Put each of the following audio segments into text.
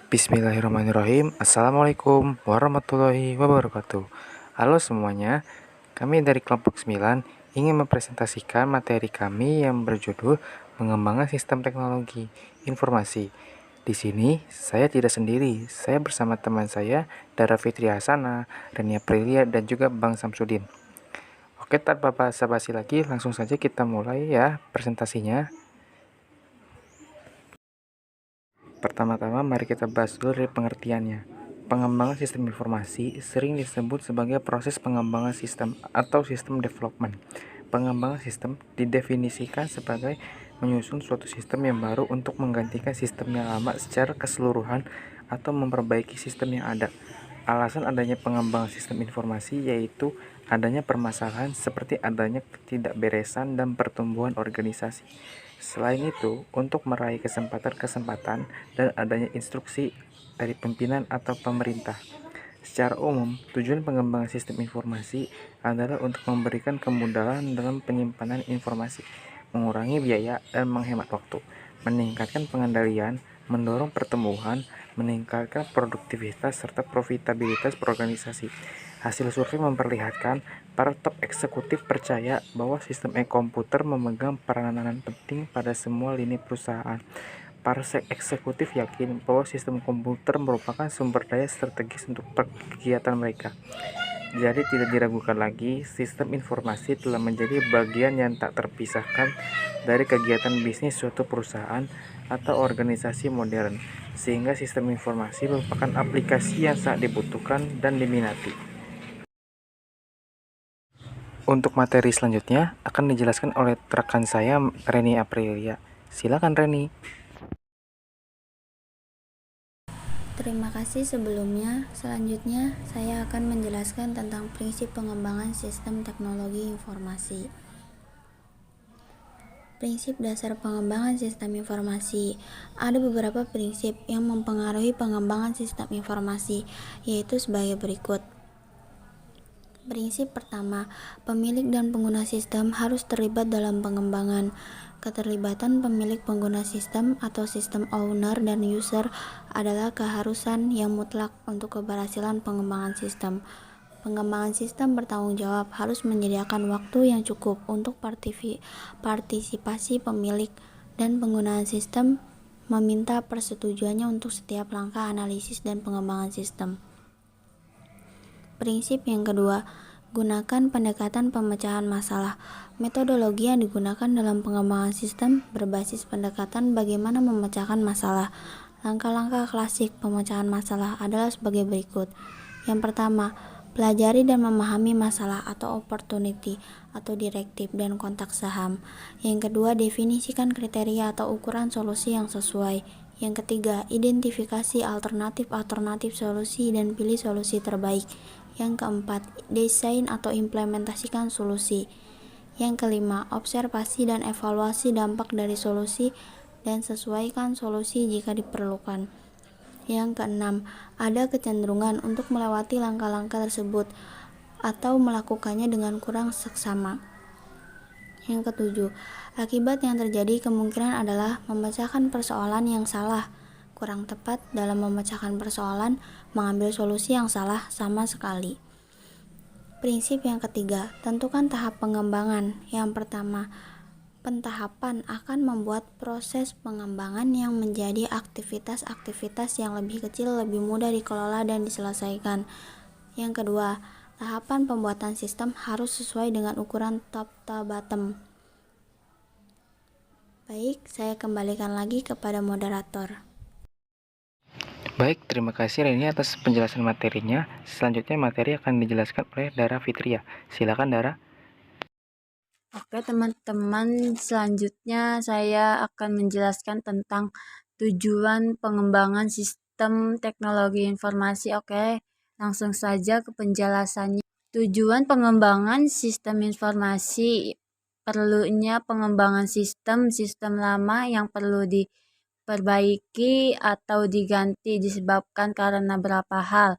Bismillahirrahmanirrahim. Assalamualaikum warahmatullahi wabarakatuh. Halo semuanya, kami dari kelompok 9 ingin mempresentasikan materi kami yang berjudul Pengembangan Sistem Teknologi Informasi. Di sini saya tidak sendiri, saya bersama teman saya Dara Fitri Hasana, Renia Prilia, dan juga Bang Samsudin. Oke, tanpa basa-basi lagi, langsung saja kita mulai ya presentasinya. Pertama-tama mari kita bahas dulu dari pengertiannya. Pengembangan sistem informasi sering disebut sebagai proses pengembangan sistem atau sistem development. Pengembangan sistem didefinisikan sebagai menyusun suatu sistem yang baru untuk menggantikan sistem yang lama secara keseluruhan atau memperbaiki sistem yang ada. Alasan adanya pengembangan sistem informasi yaitu adanya permasalahan seperti adanya ketidakberesan dan pertumbuhan organisasi. Selain itu, untuk meraih kesempatan-kesempatan dan adanya instruksi dari pimpinan atau pemerintah. Secara umum, tujuan pengembangan sistem informasi adalah untuk memberikan kemudahan dalam penyimpanan informasi, mengurangi biaya dan menghemat waktu, meningkatkan pengendalian, mendorong pertumbuhan, meningkatkan produktivitas serta profitabilitas berorganisasi. Hasil survei memperlihatkan para top eksekutif percaya bahwa sistem komputer memegang peranan penting pada semua lini perusahaan. Para eksekutif yakin bahwa sistem komputer merupakan sumber daya strategis untuk kegiatan mereka. Jadi tidak diragukan lagi, sistem informasi telah menjadi bagian yang tak terpisahkan dari kegiatan bisnis suatu perusahaan atau organisasi modern, sehingga sistem informasi merupakan aplikasi yang sangat dibutuhkan dan diminati. Untuk materi selanjutnya akan dijelaskan oleh rekan saya, Reni Aprilia. Silakan Reni. Terima kasih sebelumnya. Selanjutnya, saya akan menjelaskan tentang prinsip pengembangan sistem teknologi informasi. Prinsip dasar pengembangan sistem informasi. Ada beberapa prinsip yang mempengaruhi pengembangan sistem informasi, yaitu sebagai berikut. Prinsip pertama, pemilik dan pengguna sistem harus terlibat dalam pengembangan. Keterlibatan pemilik pengguna sistem atau sistem owner dan user adalah keharusan yang mutlak untuk keberhasilan pengembangan sistem. Pengembangan sistem bertanggung jawab harus menyediakan waktu yang cukup untuk partisipasi pemilik dan penggunaan sistem, meminta persetujuannya untuk setiap langkah analisis dan pengembangan sistem. Prinsip yang kedua, gunakan pendekatan pemecahan masalah. Metodologi yang digunakan dalam pengembangan sistem berbasis pendekatan bagaimana memecahkan masalah. Langkah-langkah klasik pemecahan masalah adalah sebagai berikut. Yang pertama, pelajari dan memahami masalah atau opportunity atau direktif dan kontak saham. Yang kedua, definisikan kriteria atau ukuran solusi yang sesuai. Yang ketiga, identifikasi alternatif solusi dan pilih solusi terbaik. Yang keempat, desain atau implementasikan solusi. Yang kelima, observasi dan evaluasi dampak dari solusi dan sesuaikan solusi jika diperlukan. Yang keenam, ada kecenderungan untuk melewati langkah-langkah tersebut atau melakukannya dengan kurang seksama. Yang ketujuh, akibat yang terjadi kemungkinan adalah memecahkan persoalan yang salah, kurang tepat dalam memecahkan persoalan, mengambil solusi yang salah sama sekali. Prinsip yang ketiga, tentukan tahap pengembangan. Yang pertama, pentahapan akan membuat proses pengembangan yang menjadi aktivitas-aktivitas yang lebih kecil, lebih mudah dikelola dan diselesaikan. Yang kedua, tahapan pembuatan sistem harus sesuai dengan ukuran top to bottom. Baik, saya kembalikan lagi kepada moderator. Baik, terima kasih Reni atas penjelasan materinya. Selanjutnya materi akan dijelaskan oleh Dara Fitria. Silakan Dara. Oke teman-teman, selanjutnya saya akan menjelaskan tentang tujuan pengembangan sistem teknologi informasi. Oke, langsung saja ke penjelasannya. Tujuan pengembangan sistem informasi, perlunya pengembangan sistem lama yang perlu diperbaiki atau diganti disebabkan karena beberapa hal.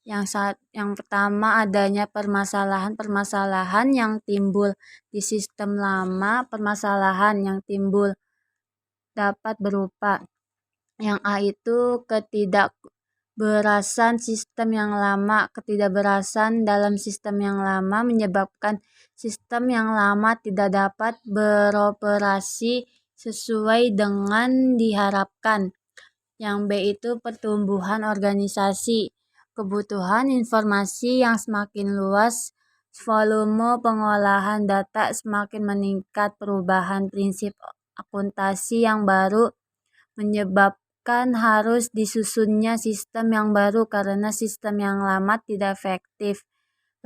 Yang pertama, adanya permasalahan yang timbul di sistem lama. Permasalahan yang timbul dapat berupa Yang A itu ketidakberasan sistem yang lama. Ketidakberasan dalam sistem yang lama menyebabkan sistem yang lama tidak dapat beroperasi sesuai dengan diharapkan. Yang B itu pertumbuhan organisasi. Kebutuhan informasi yang semakin luas, volume pengolahan data semakin meningkat, perubahan prinsip akuntansi yang baru menyebabkan harus disusunnya sistem yang baru karena sistem yang lama tidak efektif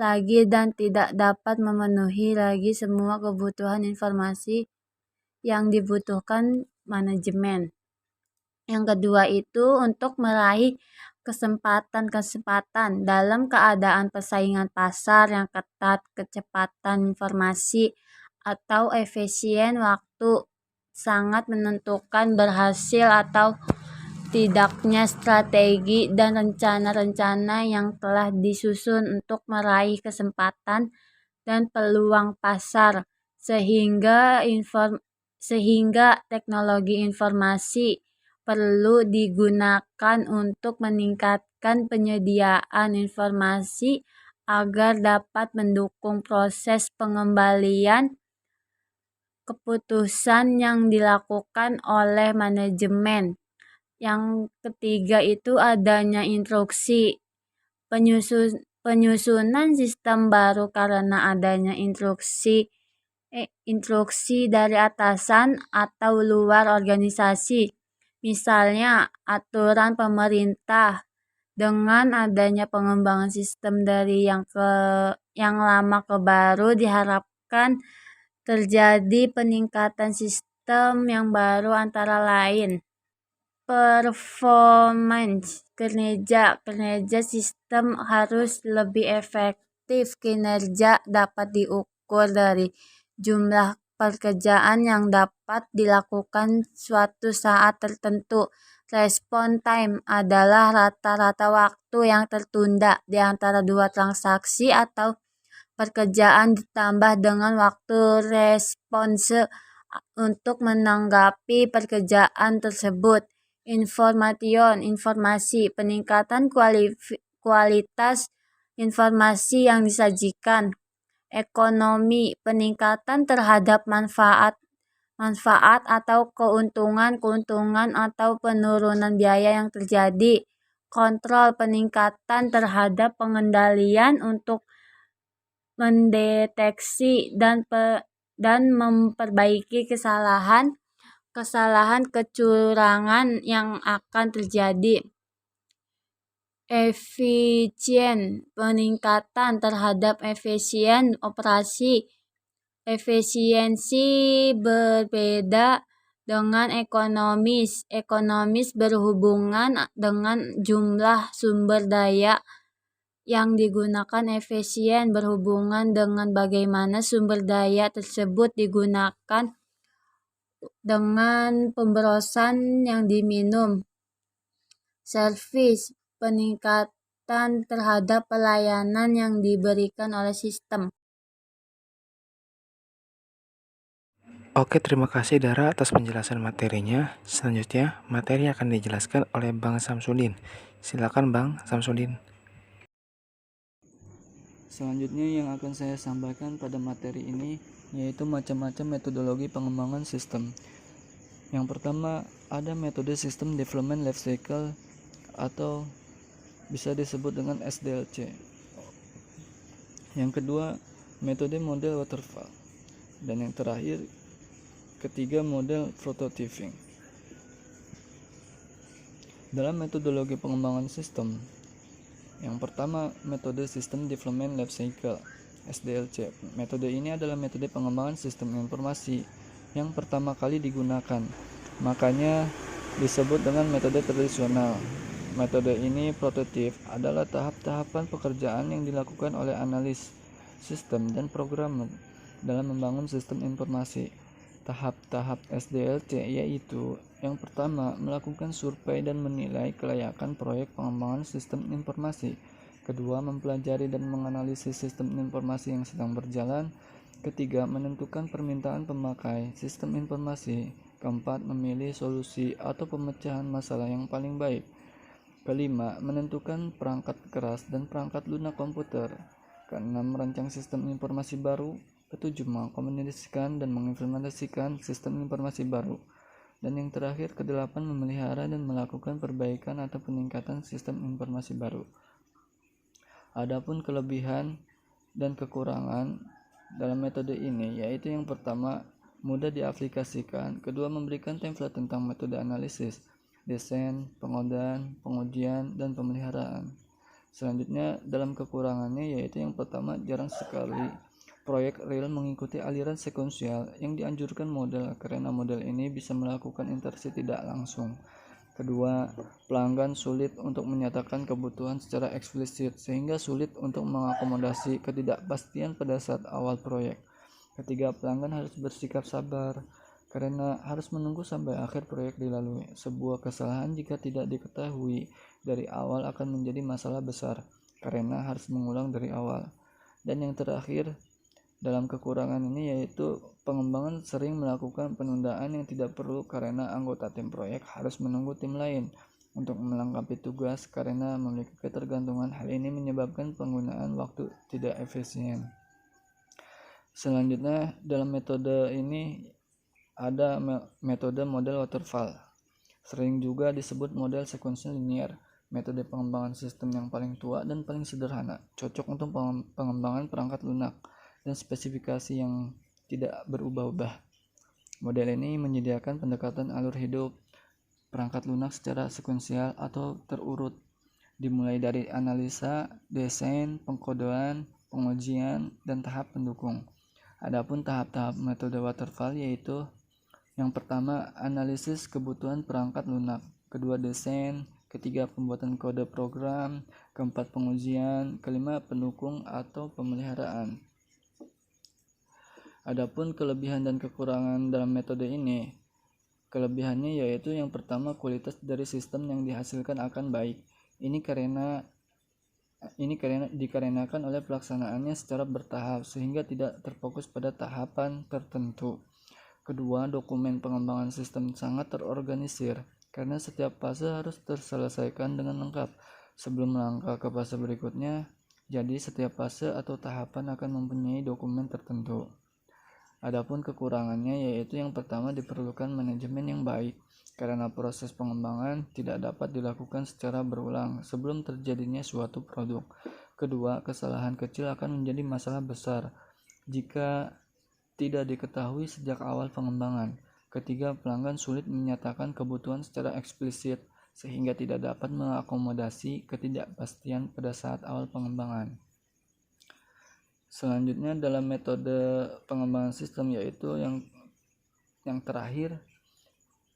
lagi dan tidak dapat memenuhi lagi semua kebutuhan informasi yang dibutuhkan manajemen. Yang kedua itu untuk meraih kesempatan dalam keadaan persaingan pasar yang ketat, kecepatan informasi atau efisien waktu sangat menentukan berhasil atau tidaknya strategi dan rencana-rencana yang telah disusun untuk meraih kesempatan dan peluang pasar sehingga teknologi informasi perlu digunakan untuk meningkatkan penyediaan informasi agar dapat mendukung proses pengembalian keputusan yang dilakukan oleh manajemen. Yang ketiga itu adanya instruksi. Penyusunan sistem baru karena adanya instruksi dari atasan atau luar organisasi. Misalnya aturan pemerintah. Dengan adanya pengembangan sistem dari yang lama ke baru diharapkan terjadi peningkatan sistem yang baru antara lain performance kinerja sistem harus lebih efektif. Kinerja dapat diukur dari jumlah pekerjaan yang dapat dilakukan suatu saat tertentu. Respon time adalah rata-rata waktu yang tertunda di antara dua transaksi atau pekerjaan ditambah dengan waktu response untuk menanggapi pekerjaan tersebut. Informasi, peningkatan kualitas informasi yang disajikan. Ekonomi, peningkatan terhadap manfaat atau keuntungan atau penurunan biaya yang terjadi. Kontrol, peningkatan terhadap pengendalian untuk mendeteksi dan memperbaiki kesalahan kecurangan yang akan terjadi. Efisien, peningkatan terhadap efisien operasi. Efisiensi berbeda dengan ekonomis. Ekonomis berhubungan dengan jumlah sumber daya yang digunakan. Efisien berhubungan dengan bagaimana sumber daya tersebut digunakan dengan pemborosan yang diminum. Service, peningkatan terhadap pelayanan yang diberikan oleh sistem. Oke, terima kasih Dara atas penjelasan materinya. Selanjutnya, materi akan dijelaskan oleh Bang Samsudin. Silakan Bang Samsudin. Selanjutnya yang akan saya sampaikan pada materi ini yaitu macam-macam metodologi pengembangan sistem. Yang pertama, ada metode System Development Life Cycle atau bisa disebut dengan SDLC. Yang kedua, metode model waterfall. Dan yang terakhir, ketiga, model prototyping. Dalam metodologi pengembangan sistem, yang pertama, metode System Development Life Cycle (SDLC). Metode ini adalah metode pengembangan sistem informasi yang pertama kali digunakan. Makanya disebut dengan metode tradisional. Metode ini prototip adalah tahap-tahapan pekerjaan yang dilakukan oleh analis sistem dan programmer dalam membangun sistem informasi. Tahap-tahap SDLC yaitu yang pertama, melakukan survei dan menilai kelayakan proyek pengembangan sistem informasi. Kedua, mempelajari dan menganalisis sistem informasi yang sedang berjalan. Ketiga, menentukan permintaan pemakai sistem informasi. Keempat, memilih solusi atau pemecahan masalah yang paling baik. Kelima, menentukan perangkat keras dan perangkat lunak komputer. Keenam, merancang sistem informasi baru. Ketujuh, mengkomunikasikan dan mengimplementasikan sistem informasi baru. Dan yang terakhir, kedelapan, memelihara dan melakukan perbaikan atau peningkatan sistem informasi baru. Adapun kelebihan dan kekurangan dalam metode ini, yaitu yang pertama, mudah diaplikasikan. Kedua, memberikan template tentang metode analisis, desain, pengodaan, pengujian, dan pemeliharaan. Selanjutnya, dalam kekurangannya, yaitu yang pertama, jarang sekali proyek real mengikuti aliran sekuensial yang dianjurkan model, karena model ini bisa melakukan interaksi tidak langsung. Kedua, pelanggan sulit untuk menyatakan kebutuhan secara eksplisit sehingga sulit untuk mengakomodasi ketidakpastian pada saat awal proyek. Ketiga, pelanggan harus bersikap sabar karena harus menunggu sampai akhir proyek dilalui. Sebuah kesalahan jika tidak diketahui dari awal akan menjadi masalah besar karena harus mengulang dari awal. Dan yang terakhir, dalam kekurangan ini yaitu pengembangan sering melakukan penundaan yang tidak perlu karena anggota tim proyek harus menunggu tim lain untuk melengkapi tugas karena memiliki ketergantungan. Hal ini menyebabkan penggunaan waktu tidak efisien. Selanjutnya, dalam metode ini ada metode model waterfall. Sering juga disebut model sekuensial linear. Metode pengembangan sistem yang paling tua dan paling sederhana, cocok untuk pengembangan perangkat lunak dan spesifikasi yang tidak berubah-ubah. Model ini menyediakan pendekatan alur hidup perangkat lunak secara sekuensial atau terurut, dimulai dari analisa, desain, pengkodean, pengujian, dan tahap pendukung. Adapun tahap-tahap metode waterfall yaitu yang pertama, analisis kebutuhan perangkat lunak. Kedua, desain. Ketiga, pembuatan kode program. Keempat, pengujian. Kelima, pendukung atau pemeliharaan. Adapun kelebihan dan kekurangan dalam metode ini, kelebihannya yaitu yang pertama, kualitas dari sistem yang dihasilkan akan baik. Ini dikarenakan oleh pelaksanaannya secara bertahap sehingga tidak terfokus pada tahapan tertentu. Kedua, dokumen pengembangan sistem sangat terorganisir karena setiap fase harus terselesaikan dengan lengkap sebelum melangkah ke fase berikutnya. Jadi setiap fase atau tahapan akan mempunyai dokumen tertentu. Adapun kekurangannya yaitu yang pertama, diperlukan manajemen yang baik karena proses pengembangan tidak dapat dilakukan secara berulang sebelum terjadinya suatu produk. Kedua, kesalahan kecil akan menjadi masalah besar jika tidak diketahui sejak awal pengembangan. Ketiga, pelanggan sulit menyatakan kebutuhan secara eksplisit sehingga tidak dapat mengakomodasi ketidakpastian pada saat awal pengembangan. Selanjutnya, dalam metode pengembangan sistem yaitu yang terakhir,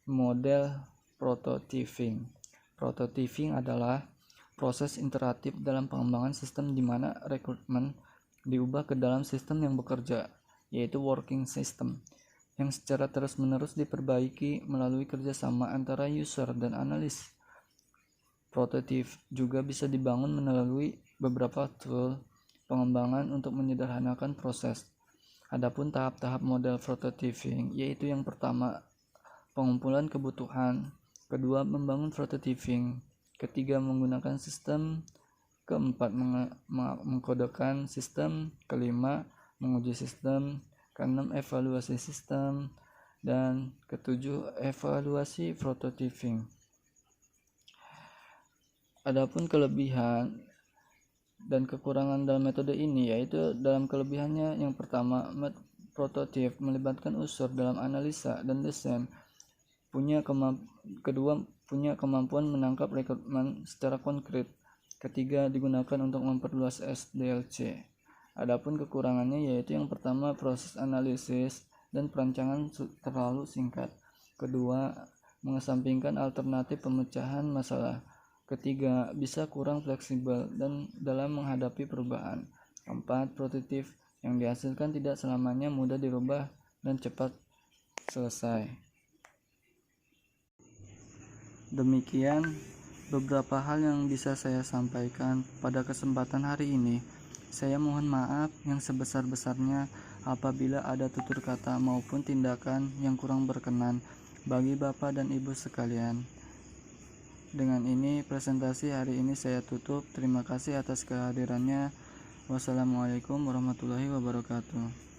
model prototyping. Prototyping adalah proses iteratif dalam pengembangan sistem di mana rekrutmen diubah ke dalam sistem yang bekerja, yaitu working system, yang secara terus-menerus diperbaiki melalui kerjasama antara user dan analis. Prototype juga bisa dibangun melalui beberapa tool pengembangan untuk menyederhanakan proses. Adapun tahap-tahap model prototyping yaitu yang pertama, pengumpulan kebutuhan. Kedua, membangun prototyping. Ketiga, menggunakan sistem. Keempat, mengkodekan sistem. Kelima, menguji sistem. Keenam, evaluasi sistem. Dan ketujuh, evaluasi prototyping. Adapun kelebihan dan kekurangan dalam metode ini yaitu dalam kelebihannya yang pertama, prototype melibatkan unsur dalam analisa dan desain. Kedua, punya kemampuan menangkap rekrutmen secara konkret. Ketiga, digunakan untuk memperluas SDLC. Adapun kekurangannya yaitu yang pertama, proses analisis dan perancangan terlalu singkat. Kedua, mengesampingkan alternatif pemecahan masalah. Ketiga, bisa kurang fleksibel dan dalam menghadapi perubahan. Keempat, prototipe yang dihasilkan tidak selamanya mudah dirubah dan cepat selesai. Demikian beberapa hal yang bisa saya sampaikan pada kesempatan hari ini. Saya mohon maaf yang sebesar-besarnya apabila ada tutur kata maupun tindakan yang kurang berkenan. bagi Bapak dan Ibu sekalian. Dengan ini presentasi hari ini saya tutup. Terima kasih atas kehadirannya. Wassalamualaikum warahmatullahi wabarakatuh.